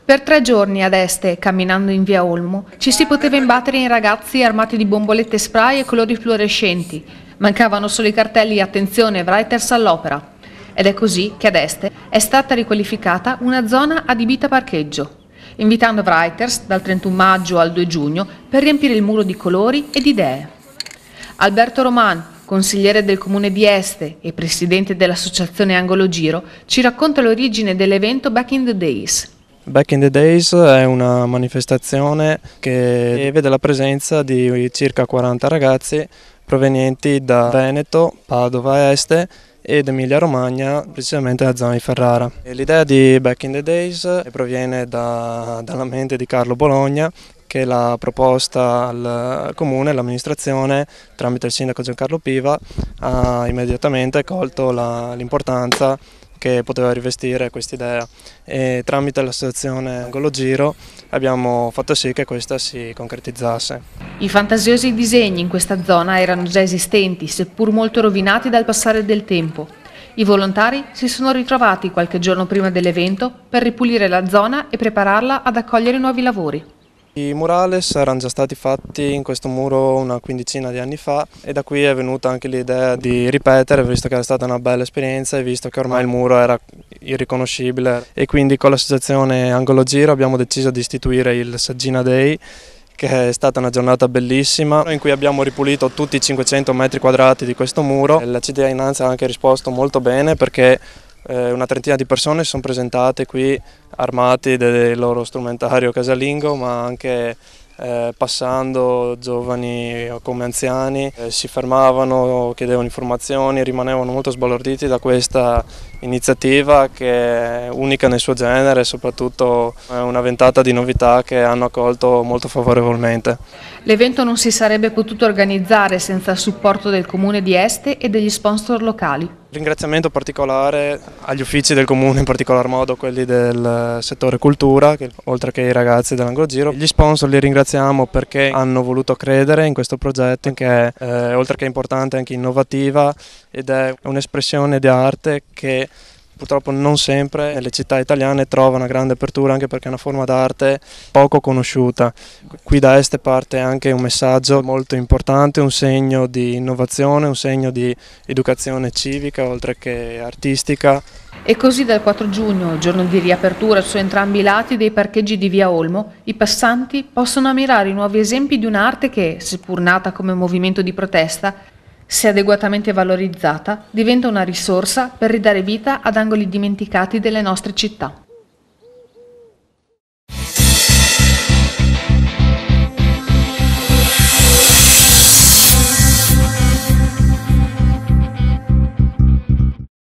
Per 3 giorni ad Este, camminando in via Olmo, ci si poteva imbattere in ragazzi armati di bombolette spray e colori fluorescenti. Mancavano solo i cartelli "Attenzione, Writers all'opera". Ed è così che ad Este è stata riqualificata una zona adibita a parcheggio, invitando Writers dal 31 maggio al 2 giugno per riempire il muro di colori e di idee. Alberto Roman, consigliere del comune di Este e presidente dell'associazione Angolo Giro, ci racconta l'origine dell'evento Back in the Days. Back in the Days è una manifestazione che vede la presenza di circa 40 ragazzi provenienti da Veneto, Padova Este ed Emilia Romagna, precisamente dalla zona di Ferrara. L'idea di Back in the Days proviene dalla mente di Carlo Bologna, che l'ha proposta al comune, all'amministrazione, tramite il sindaco Giancarlo Piva, ha immediatamente colto l'importanza che poteva rivestire quest'idea e tramite l'associazione Angolo Giro abbiamo fatto sì che questa si concretizzasse. I fantasiosi disegni in questa zona erano già esistenti, seppur molto rovinati dal passare del tempo. I volontari si sono ritrovati qualche giorno prima dell'evento per ripulire la zona e prepararla ad accogliere nuovi lavori. I murales erano già stati fatti in questo muro una quindicina di anni fa e da qui è venuta anche l'idea di ripetere, visto che era stata una bella esperienza e visto che ormai il muro era irriconoscibile, e quindi con l'associazione Angolo Giro abbiamo deciso di istituire il Saggina Day, che è stata una giornata bellissima in cui abbiamo ripulito tutti i 500 metri quadrati di questo muro. La cittadinanza ha anche risposto molto bene, perché una trentina di persone si sono presentate qui armati del loro strumentario casalingo, ma anche passando, giovani o come anziani, si fermavano, chiedevano informazioni, rimanevano molto sbalorditi da questa iniziativa che è unica nel suo genere e soprattutto è una ventata di novità che hanno accolto molto favorevolmente. L'evento non si sarebbe potuto organizzare senza il supporto del comune di Este e degli sponsor locali. Ringraziamento particolare agli uffici del comune, in particolar modo quelli del settore cultura, oltre che ai ragazzi dell'Angolo Giro. Gli sponsor li ringraziamo perché hanno voluto credere in questo progetto che è oltre che importante anche innovativa ed è un'espressione di arte che purtroppo non sempre nelle città italiane trova una grande apertura, anche perché è una forma d'arte poco conosciuta. Qui da Este parte anche un messaggio molto importante, un segno di innovazione, un segno di educazione civica oltre che artistica. E così dal 4 giugno, giorno di riapertura su entrambi i lati dei parcheggi di via Olmo, i passanti possono ammirare i nuovi esempi di un'arte che, seppur nata come movimento di protesta, se adeguatamente valorizzata, diventa una risorsa per ridare vita ad angoli dimenticati delle nostre città.